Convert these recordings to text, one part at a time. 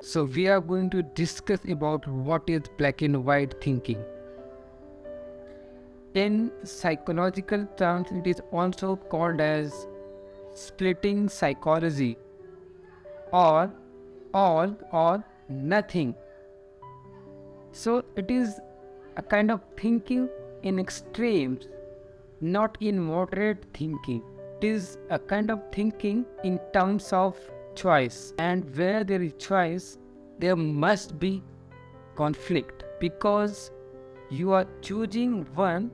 So we are going to discuss about what is black and white thinking. In psychological terms, it is also called as splitting psychology, or all or nothing. So it is a kind of thinking in extremes, not in moderate thinking. It is a kind of thinking in terms of choice, and where there is choice, there must be conflict, because you are choosing one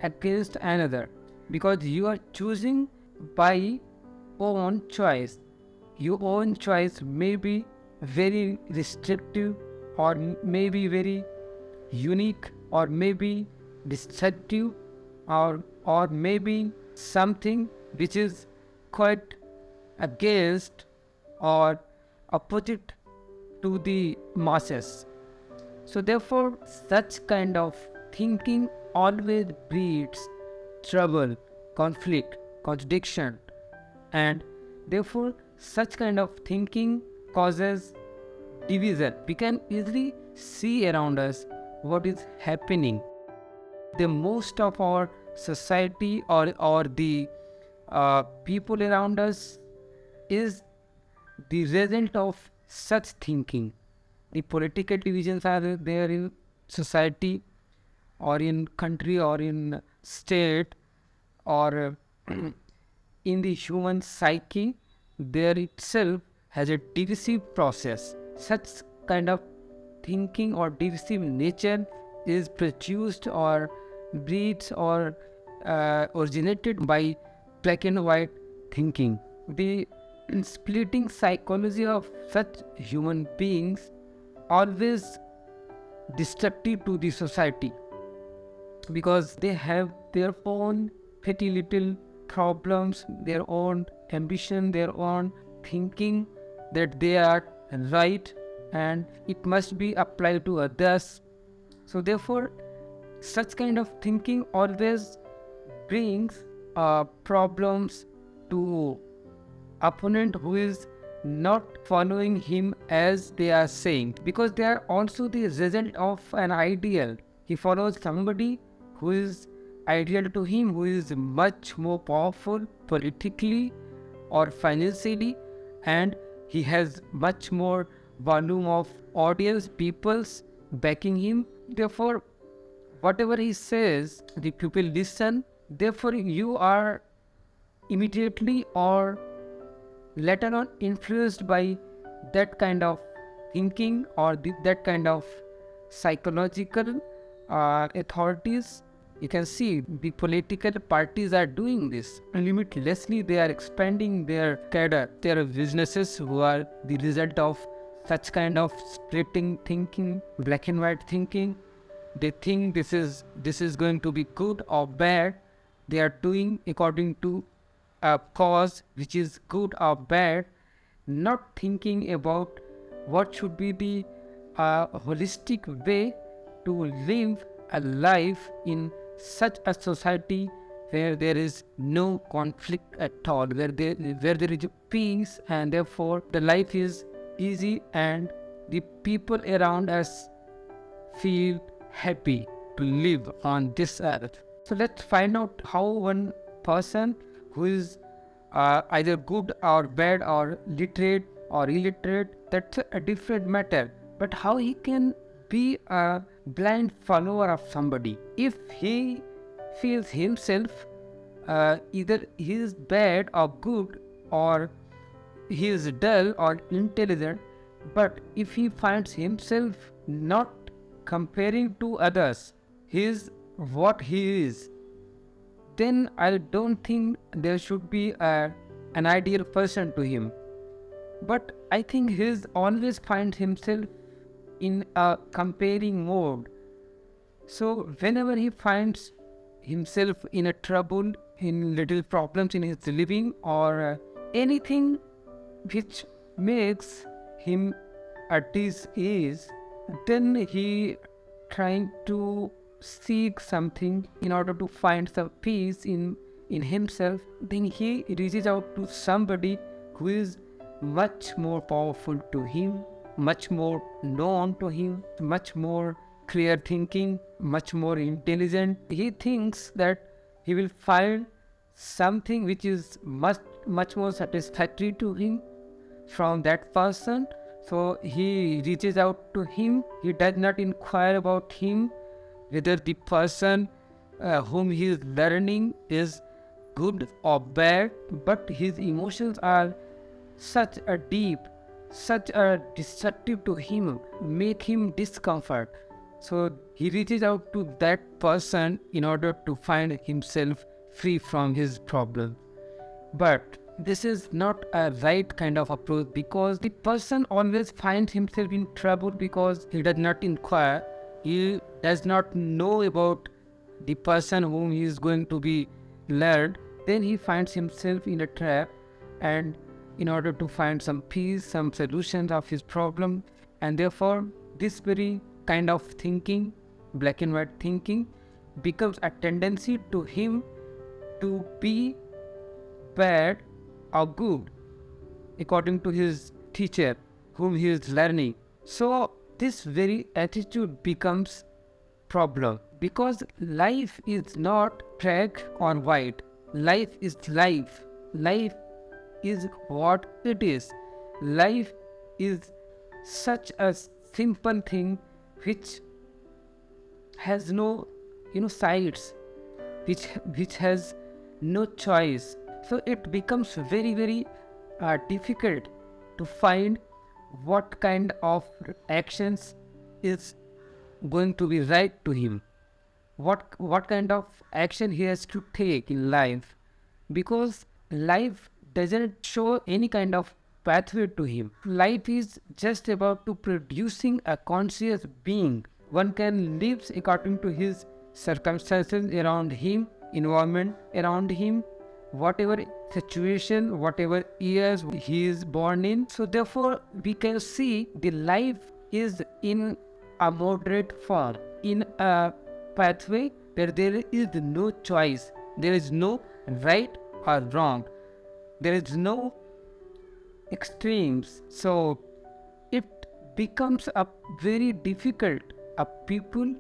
against another, because you are choosing by own choice. Your own choice may be very restrictive, or may be very unique, or maybe destructive, or maybe something which is quite against or opposite to the masses. So therefore, such kind of thinking always breeds trouble, conflict, contradiction, and therefore such kind of thinking causes division. We can easily see around us what is happening. The most of our society, or the people around us, is the result of such thinking. The political divisions are there in society, or in country, or in state, or in the human psyche. There itself has a divisive process. Such kind of thinking or divisive nature is produced or breeds or originated by black and white thinking. The splitting psychology of such human beings always destructive to the society, because they have their own petty little problems, their own ambition, their own thinking that they are right and it must be applied to others. So therefore, such kind of thinking always brings problems to opponent who is not following him as they are saying, because they are also the result of an ideal. He follows somebody who is ideal to him, who is much more powerful politically or financially, and he has much more volume of audience, peoples backing him. Therefore, whatever he says, the people listen. Therefore, you are immediately or later on influenced by that kind of thinking, or that kind of psychological authorities. You can see the political parties are doing this limitlessly. They are expanding their cadre, their businesses, who are the result of such kind of splitting thinking, black and white thinking. They think this is going to be good or bad. They are doing according to a cause which is good or bad, not thinking about what should be the holistic way to live a life in such a society where there is no conflict at all, where there is peace, and therefore the life is easy and the people around us feel happy to live on this earth. So let's find out how one person who is either good or bad, or literate or illiterate, that's a different matter. But how he can be a blind follower of somebody if he feels himself either he is bad or good, or he is dull or intelligent. But if he finds himself not comparing to others, he is what he is, then I don't think there should be an ideal person to him. But I think he is always finds himself in a comparing mode. So whenever he finds himself in a trouble, in little problems in his living, or anything which makes him at his ease, then he trying to seek something in order to find some peace in himself. Then he reaches out to somebody who is much more powerful to him, much more known to him, much more clear thinking, much more intelligent. He thinks that he will find something which is much more satisfactory to him from that person. So he reaches out to him. He does not inquire about him, whether the person whom he is learning is good or bad, but his emotions are such a deep, such a destructive to him, make him discomfort. So he reaches out to that person in order to find himself free from his problem. But this is not a right kind of approach, because the person always finds himself in trouble because he does not inquire. He does not know about the person whom he is going to be learned. Then he finds himself in a trap, and in order to find some peace, some solutions of his problem, and therefore this very kind of thinking, black and white thinking, becomes a tendency to him to be bad or good according to his teacher whom he is learning. So this very attitude becomes problem, because life is not black or white. Life is life. Life is what it is. Life is such a simple thing which has no sides, which has no choice. So it becomes very difficult to find what kind of actions is going to be right to him, what kind of action he has to take in life, because life doesn't show any kind of pathway to him. Life is just about to producing a conscious being. One can live according to his circumstances around him, environment around him, whatever situation, whatever years he is born in. So therefore we can see the life is in a moderate form, in a pathway where there is no choice, there is no right or wrong, there is no extremes. So it becomes a very difficult a people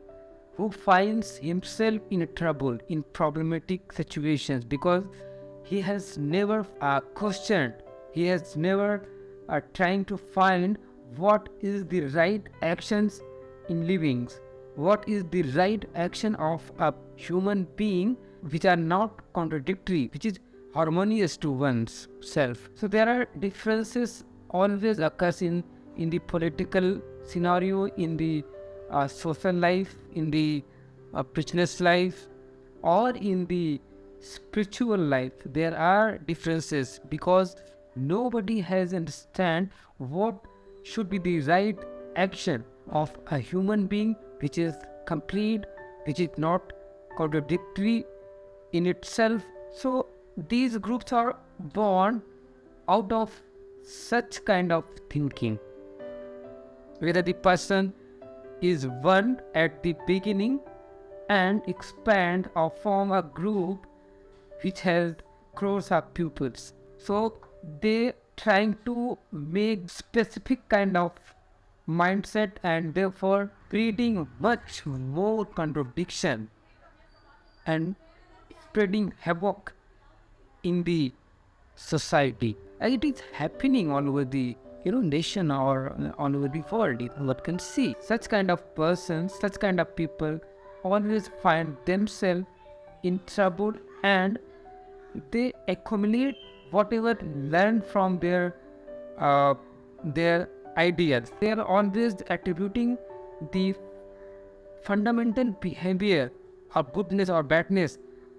who finds himself in trouble, in problematic situations, because he has never questioned, he has never trying to find what is the right actions in livings, what is the right action of a human being, which are not contradictory, which is harmonious to one's self. So there are differences always occurs in the political scenario, in the social life, in the business life, or in the spiritual life. There are differences because nobody has understand what should be the right action of a human being, which is complete, which is not contradictory in itself. So these groups are born out of such kind of thinking, whether the person is one at the beginning and expand or form a group which has crores of pupils. So they trying to make specific kind of mindset, and therefore creating much more contradiction and spreading havoc in the society. And it is happening all over the nation, or all over the world. One can see such kind of persons, such kind of people always find themselves in trouble, and they accumulate whatever learned from their ideas. They are always attributing the fundamental behavior or goodness or badness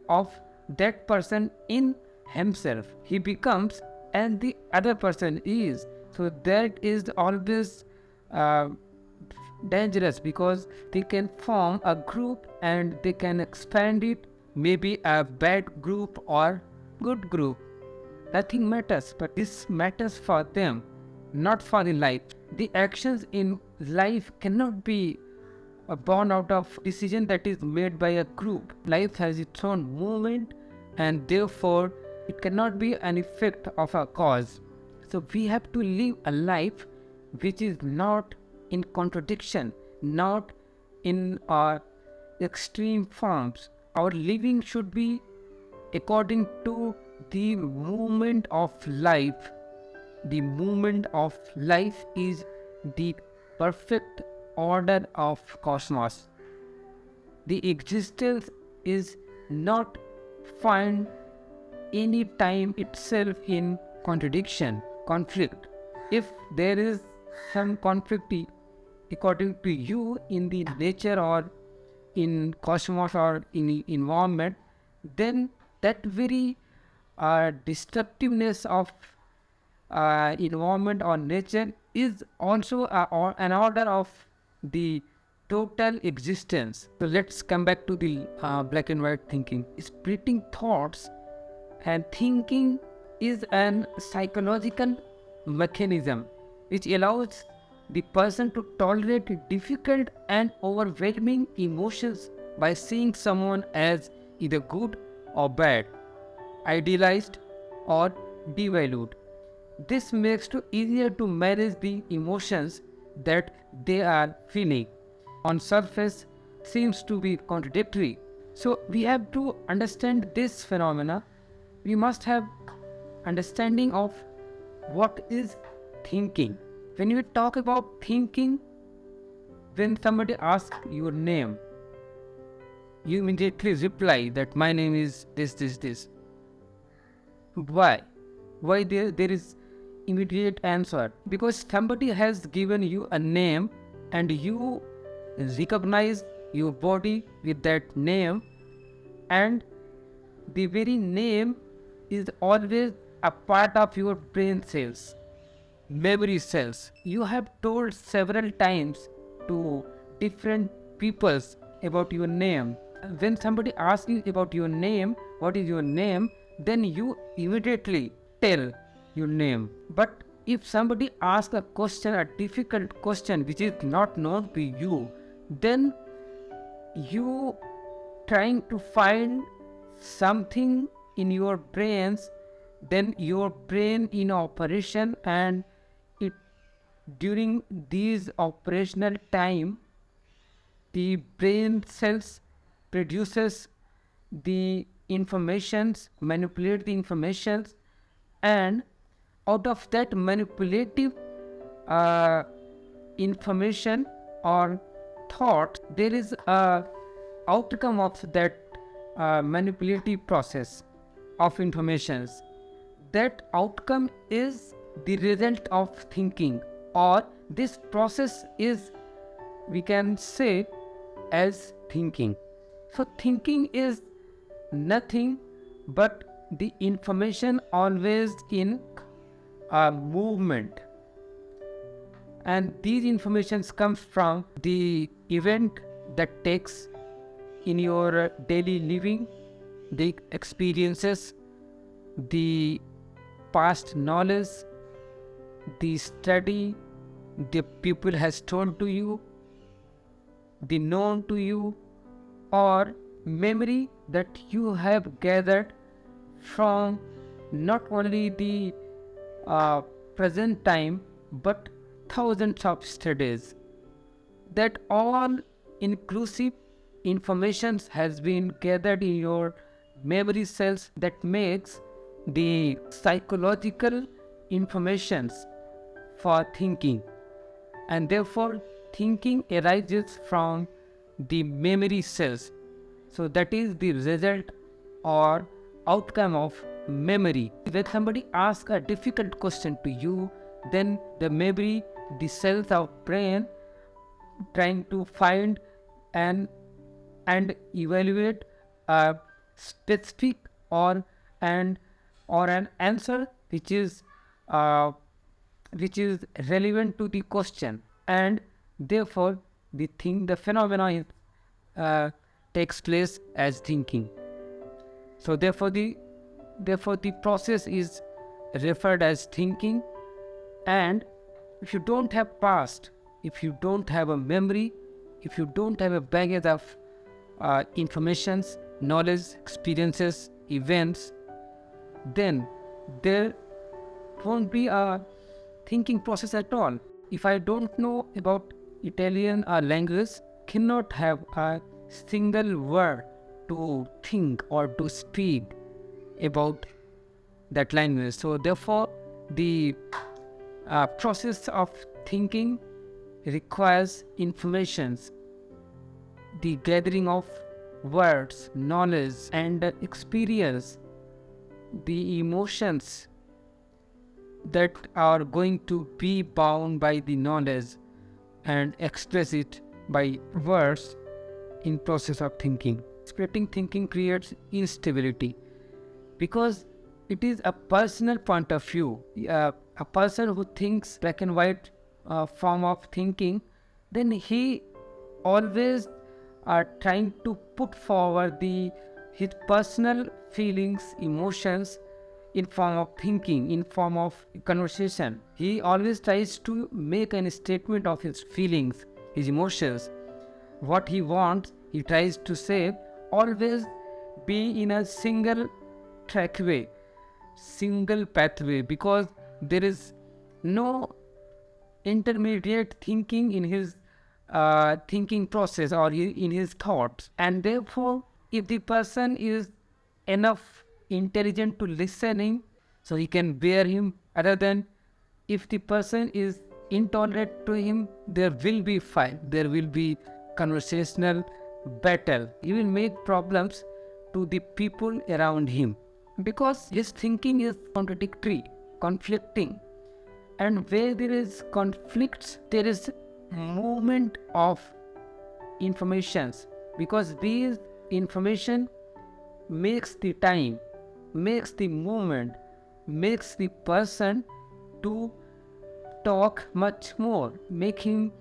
of that person in himself. He becomes and the other person is. So that is always dangerous, because they can form a group and they can expand it, maybe a bad group or good group. Nothing matters, but this matters for them, not for the life. The actions in life cannot be born out of decision that is made by a group. Life has its own movement, and therefore it cannot be an effect of a cause. So we have to live a life which is not in contradiction, not in extreme forms. Our living should be according to the movement of life. The movement of life is the perfect order of cosmos. The existence is not find any time itself in contradiction, conflict. If there is some conflict according to you in the nature or in cosmos or in environment, then that very destructiveness of environment or nature is also an order of the total existence. So let's come back to the black and white thinking. Splitting thoughts and thinking is an psychological mechanism which allows the person to tolerate difficult and overwhelming emotions by seeing someone as either good or bad, idealized or devalued. This makes it easier to manage the emotions that they are feeling. On surface, seems to be contradictory. So we have to understand this phenomena. We must have understanding of what is thinking. When you talk about thinking, when somebody asks your name, you immediately reply that my name is this. Why? Why there is immediate answer? Because somebody has given you a name and you recognize your body with that name, and the very name is always a part of your brain cells, memory cells. You have told several times to different peoples about your name. When somebody asks you about your name, what is your name, then you immediately tell your name. But if somebody asks a question, a difficult question which is not known to you, then you trying to find something in your brains, then your brain in operation, and it during these operational time the brain cells produces the informations, manipulate the informations, and out of that manipulative information or thought, there is a outcome of that manipulative process of informations. That outcome is the result of thinking, or this process is, we can say, as thinking. So thinking is nothing but the information always in movement, and these informations come from the event that takes in your daily living, the experiences, the past knowledge, the study the people has told to you, the known to you, or memory that you have gathered from not only the present time but thousands of studies. That all inclusive informations has been gathered in your memory cells that makes the psychological informations for thinking, and therefore thinking arises from the memory cells. So that is the result or outcome of memory. When somebody asks a difficult question to you, then the memory, the cells of brain trying to find and evaluate a specific or an answer uh, which is relevant to the question, and therefore the phenomena is, takes place as thinking. So therefore the process is referred as thinking. And if you don't have past, if you don't have a memory, if you don't have a baggage of informations, knowledge, experiences, events, then there won't be a thinking process at all. if I don't know about Italian language, cannot have a single word to think or to speak about that language. So therefore, the process of thinking requires informations, the gathering of words, knowledge, and experience, the emotions that are going to be bound by the knowledge and express it by words in process of thinking. Splitting thinking creates instability because it is a personal point of view. A person who thinks black and white form of thinking, then he always are trying to put forward his personal feelings, emotions in form of thinking, in form of conversation. He always tries to make a statement of his feelings, his emotions, what he wants. He tries to say, always be in a single track way, single pathway, because there is no intermediate thinking in his thinking process or in his thoughts. And therefore, if the person is enough intelligent to listening, so he can bear him. Other than if the person is intolerant to him, there will be fight, there will be conversational battle. He will make problems to the people around him because his thinking is contradictory, conflicting. And where there is conflicts, there is movement of informations, because these information makes the time, makes the movement, makes the person to talk much more, make him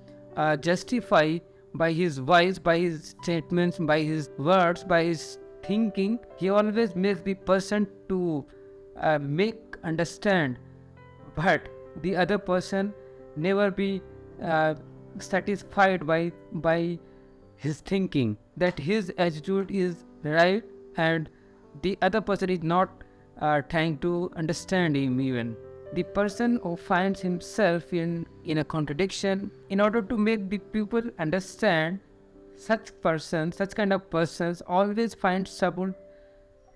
justify by his voice, by his statements, by his words, by his thinking. He always makes the person to make understand, but the other person never be satisfied by his thinking, that his attitude is right and the other person is not trying to understand him even. The person who finds himself in a contradiction, in order to make the people understand, such kind of persons always finds trouble,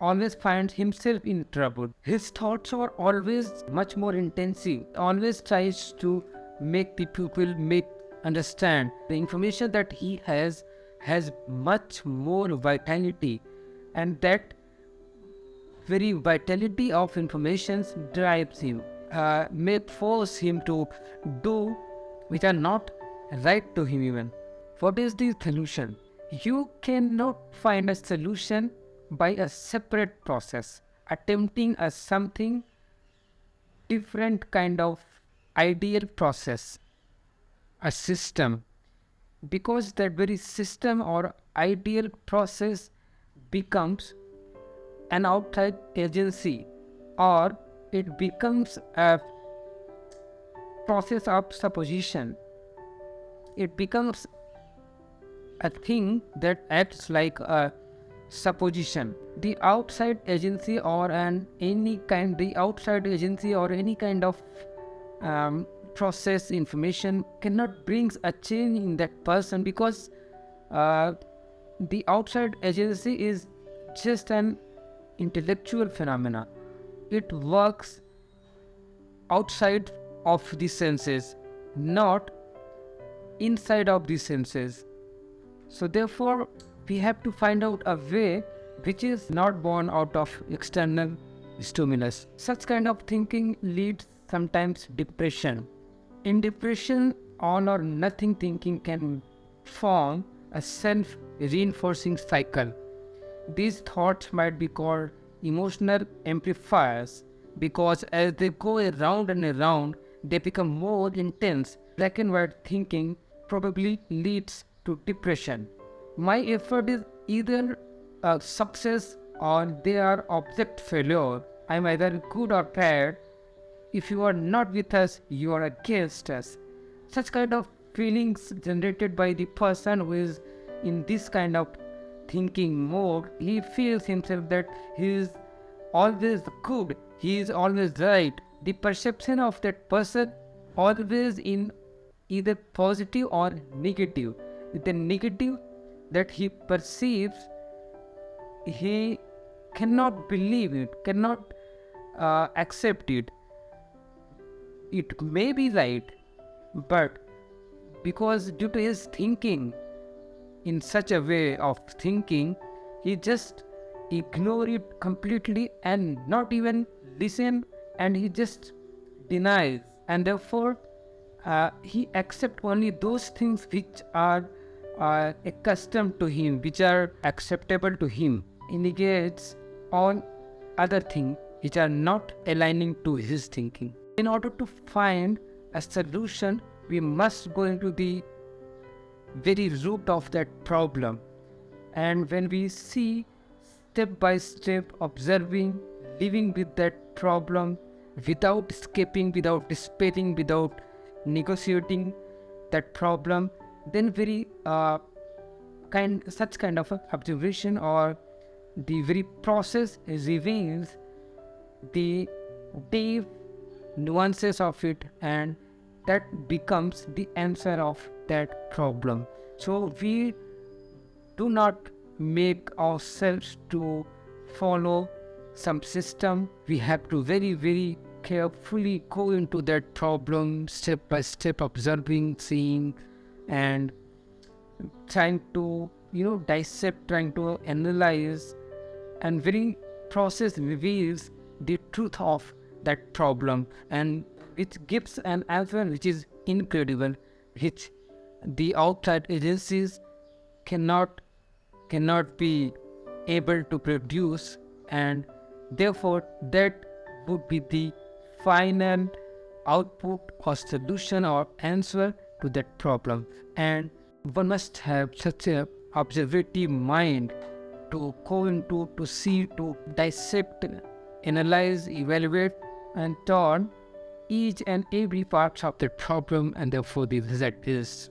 always finds himself in trouble. His thoughts are always much more intensive, always tries to make the people make understand. The information that he has much more vitality, and that very vitality of information drives him, may force him to do which are not right to him even. What is the solution? You cannot find a solution by a separate process, attempting a something different kind of ideal process, a system, because that very system or ideal process becomes an outside agency, or it becomes a process of supposition. It becomes a thing that acts like a supposition. The outside agency or any kind of process information cannot bring a change in that person, because the outside agency is just an intellectual phenomena. It works outside of the senses, not inside of the senses. So therefore, we have to find out a way which is not born out of external stimulus. Such kind of thinking leads sometimes depression. In depression, all or nothing thinking can form a self-reinforcing cycle. These thoughts might be called emotional amplifiers, because as they go around and around, they become more intense. Black and white thinking probably leads to depression. My effort is either a success or they are object failure. I'm either good or bad. If you are not with us, you are against us. Such kind of feelings generated by the person who is in this kind of thinking mode, he feels himself that he is always good, he is always right. The perception of that person always in either positive or negative. The negative that he perceives, he cannot believe it, cannot accept it. It may be right, but because due to his thinking, in such a way of thinking, he just ignore it completely and not even listen, and he just denies, and therefore he accept only those things which are accustomed to him, which are acceptable to him. He negates all other things which are not aligning to his thinking. In order to find a solution, we must go into the very root of that problem. And when we see step by step observing, living with that problem without escaping, without despairing, without negotiating that problem, then very such kind of a observation or the very process reveals the deep nuances of it, and that becomes the answer of that problem. So we do not make ourselves to follow some system. We have to very, very carefully go into that problem step by step, observing, seeing, and trying to dissect, trying to analyze, and very process reveals the truth of that problem, and it gives an answer which is incredible, which the outside agencies cannot be able to produce, and therefore that would be the final output or solution or answer to that problem. And one must have such a observative mind to go into, to see, to dissect, analyze, evaluate, and turn each and every part of the problem, and therefore the result is